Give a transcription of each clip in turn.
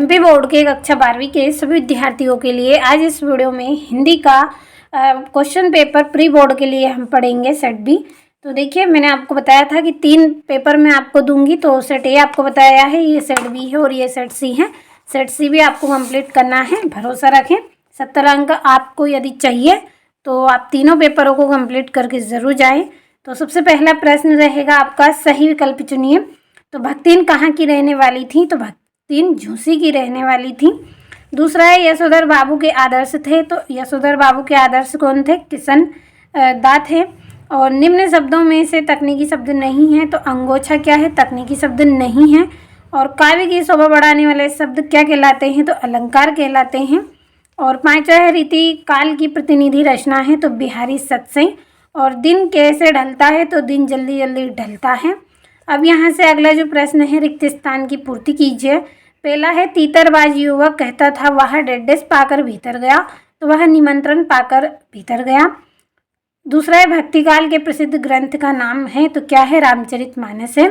MP board के कक्षा 12वीं के सभी विद्यार्थियों के लिए आज इस वीडियो में हिंदी का क्वेश्चन पेपर प्री बोर्ड के लिए हम पढ़ेंगे सेट बी। तो देखिए, मैंने आपको बताया था कि 3 पेपर मैं आपको दूंगी, तो सेट ए आपको बताया है, ये सेट बी है और ये सेट सी है। सेट सी भी आपको कंप्लीट करना है, भरोसा रखें। 70 अंक आपको यदि चाहिए तो आप तीनों पेपरों को कंप्लीट करके ज़रूर जाएं। तो सबसे पहला प्रश्न रहेगा आपका, सही विकल्प चुनिए। तो भक्तिन कहाँ की रहने वाली थी? तो भक्तिन झूसी की रहने वाली थी। दूसरा है, यशोधर बाबू के आदर्श थे। तो यशोधर बाबू के आदर्श कौन थे? किशन दा थे। और निम्न शब्दों में से तकनीकी शब्द नहीं है, तो अंगोछा क्या है? तकनीकी शब्द नहीं है। और काव्य की शोभा बढ़ाने वाले शब्द क्या कहलाते हैं? तो अलंकार कहलाते हैं। और 5वां है, रीति काल की प्रतिनिधि रचना है, तो बिहारी सत्संग। और दिन कैसे ढलता है? तो दिन जल्दी जल्दी ढलता है। अब यहाँ से अगला जो प्रश्न है, रिक्त स्थान की पूर्ति कीजिए। पहला है, तीतरबाज युवक कहता था वह डेडेस पाकर भीतर गया, तो वह निमंत्रण पाकर भीतर गया। दूसरा है, भक्तिकाल के प्रसिद्ध ग्रंथ का नाम है, तो क्या है? रामचरितमानस है।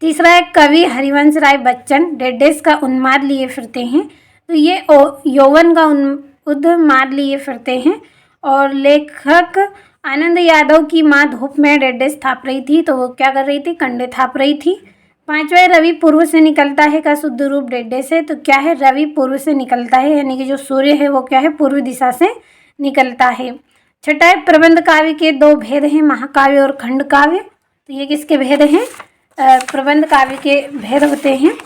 तीसरा है, कवि हरिवंश राय बच्चन डेडेस का उन्माद लिए फिरते हैं, तो ये यौवन का उन्माद लिए फिरते हैं। और लेखक आनंद यादव की माँ धूप में डेडेस थाप रही थी, तो वो क्या कर रही थी? कंडे थाप रही थी। 5वां, रवि पूर्व से निकलता है का शुद्ध रूप डेडेस है, तो क्या है? रवि पूर्व से निकलता है, यानी कि जो सूर्य है वो क्या है? पूर्व दिशा से निकलता है। 6वां है, प्रबंध काव्य के 2 भेद हैं, महाकाव्य और खंड काव्य। तो ये किसके भेद हैं? प्रबंध काव्य के भेद होते हैं।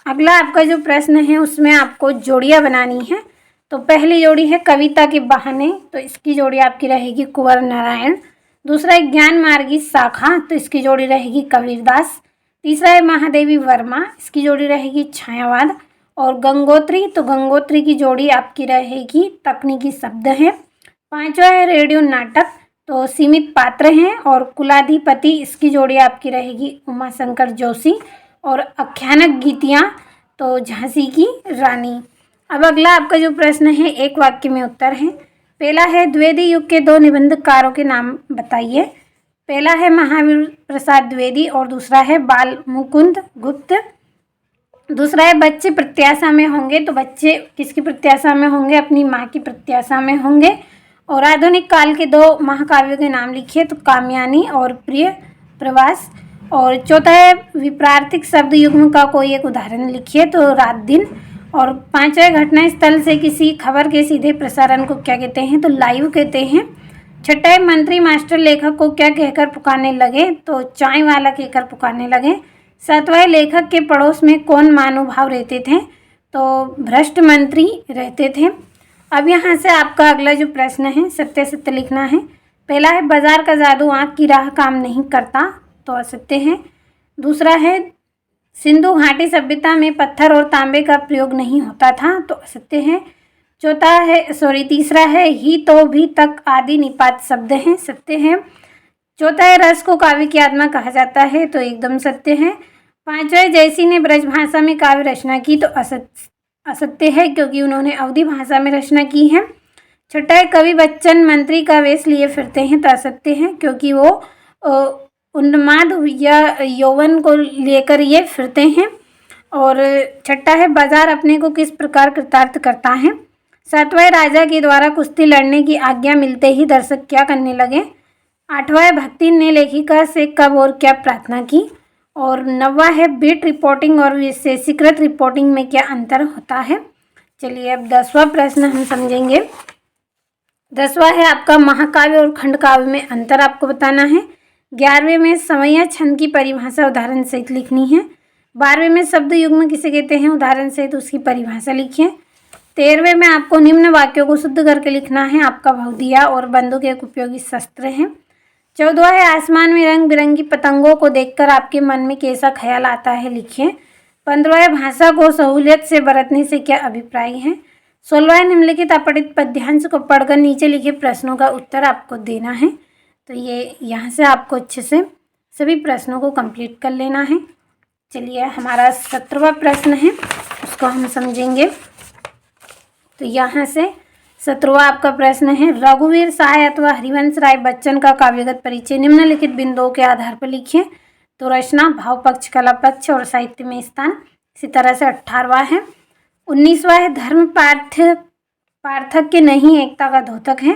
अगला आपका जो प्रश्न है उसमें आपको जोड़ियाँ बनानी है। तो पहली जोड़ी है कविता के बहाने, तो इसकी जोड़ी आपकी रहेगी कुंवर नारायण। दूसरा है ज्ञान मार्गी शाखा, तो इसकी जोड़ी रहेगी कबीरदास। तीसरा है महादेवी वर्मा, इसकी जोड़ी रहेगी छायावाद। और गंगोत्री, तो गंगोत्री की जोड़ी आपकी रहेगी तकनीकी शब्द है। 5वां है रेडियो नाटक, तो सीमित पात्र हैं। और कुलाधिपति, इसकी जोड़ी आपकी रहेगी उमाशंकर जोशी। और आख्यानक गीतियाँ, तो झांसी की रानी। अब अगला आपका जो प्रश्न है, एक वाक्य में उत्तर है। पहला है, द्विवेदी युग के 2 निबंधकारों के नाम बताइए। पहला है महावीर प्रसाद द्विवेदी और दूसरा है बाल मुकुंद गुप्त। दूसरा है, बच्चे प्रत्याशा में होंगे, तो बच्चे किसकी प्रत्याशा में होंगे? अपनी माँ की प्रत्याशा में होंगे। और आधुनिक काल के 2 महाकाव्यों के नाम लिखिए, तो कामयानी और प्रिय प्रवास। और चौथा है, विप्रार्थिक शब्द युग्म का कोई एक उदाहरण लिखिए, तो रात दिन। और 5वां, घटना स्थल से किसी खबर के सीधे प्रसारण को क्या कहते हैं? तो लाइव कहते हैं। 6वां, मंत्री मास्टर लेखक को क्या कहकर पुकारने लगे? तो चाय वाला कहकर पुकारने लगे। 7वां, लेखक के पड़ोस में कौन महानुभाव रहते थे? तो भ्रष्ट मंत्री रहते थे। अब यहाँ से आपका अगला जो प्रश्न है, सत्य सत्य लिखना है। पहला है, बाजार का जादू आँख की राह काम नहीं करता, तो असत्य है। दूसरा है, सिंधु घाटी सभ्यता में पत्थर और तांबे का प्रयोग नहीं होता था, तो असत्य है। तीसरा है, ही तो भी तक आदि निपात शब्द हैं, सत्य है। चौथा है, रस को काव्य की आत्मा कहा जाता है, तो एकदम सत्य है। 5वां, जयसी ने ब्रजभाषा में काव्य रचना की, तो असत्य है, क्योंकि उन्होंने अवधी भाषा में रचना की है। 6वां, कवि बच्चन मंत्री का वेश लिए फिरते हैं, तो असत्य है, क्योंकि वो उन्माद या यौवन को लेकर ये फिरते हैं। और 6वां है, बाजार अपने को किस प्रकार कृतार्थ करता है। 7वां, राजा के द्वारा कुश्ती लड़ने की आज्ञा मिलते ही दर्शक क्या करने लगे। 8वां, भक्ति ने लेखिका से कब और क्या प्रार्थना की। और 9वां है, बीट रिपोर्टिंग और विशेषीकृत रिपोर्टिंग में क्या अंतर होता है। चलिए अब 10वां प्रश्न हम समझेंगे। 10वां है आपका, महाकाव्य और खंड काव्य में अंतर आपको बताना है। 11वें में समय छंद की परिभाषा उदाहरण सहित लिखनी है। 12वें में शब्द युग्म किसे कहते हैं, उदाहरण सहित उसकी परिभाषा लिखिए। 13वें में आपको निम्न वाक्यों को शुद्ध करके लिखना है। आपका भवदिया और बंदूक एक उपयोगी शस्त्र है। 14वां है, आसमान में रंग बिरंगी पतंगों को देखकर आपके मन में कैसा ख्याल आता है, लिखिए। 15वां है, भाषा को सहूलियत से बरतने से क्या अभिप्राय है। 16वां, निम्नलिखित अपठित पद्यांश को पढ़कर नीचे लिखे प्रश्नों का उत्तर आपको देना है। तो ये यहाँ से आपको अच्छे से सभी प्रश्नों को कंप्लीट कर लेना है। चलिए हमारा 17वां प्रश्न है, उसको हम समझेंगे। तो यहाँ से 17वां आपका प्रश्न है, रघुवीर सहाय अथवा हरिवंश राय बच्चन का काव्यगत परिचय निम्नलिखित बिंदुओं के आधार पर लिखिए। तो रचना, भाव पक्ष, कला पक्ष और साहित्य में स्थान। इसी तरह से 18वां है। 19वां है धर्म पार्थक्य नहीं एकता का द्योतक है।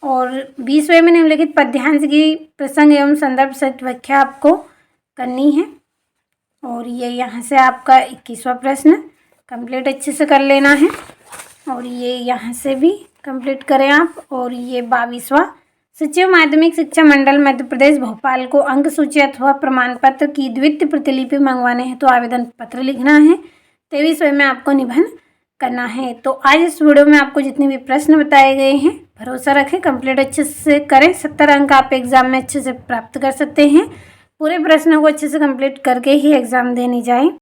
और 20वें में निम्नलिखित पद्यांश की प्रसंग एवं संदर्भ सहित व्याख्या आपको करनी है। और ये यहाँ से आपका 21वां प्रश्न कंप्लीट अच्छे से कर लेना है। और ये यहाँ से भी कंप्लीट करें आप। और ये 22वां सचिव माध्यमिक शिक्षा मंडल मध्य प्रदेश भोपाल को अंक सूची अथवा प्रमाण पत्र की द्वितीय प्रतिलिपि मंगवाने हैं तो आवेदन पत्र लिखना है। 23वें में आपको निबंध करना है। तो आज इस वीडियो में आपको जितने भी प्रश्न बताए गए हैं भरोसा रखें कंप्लीट अच्छे से करें। 70 अंक आप एग्जाम में अच्छे से प्राप्त कर सकते हैं। पूरे प्रश्नों को अच्छे से कंप्लीट करके ही एग्जाम देने जाएं।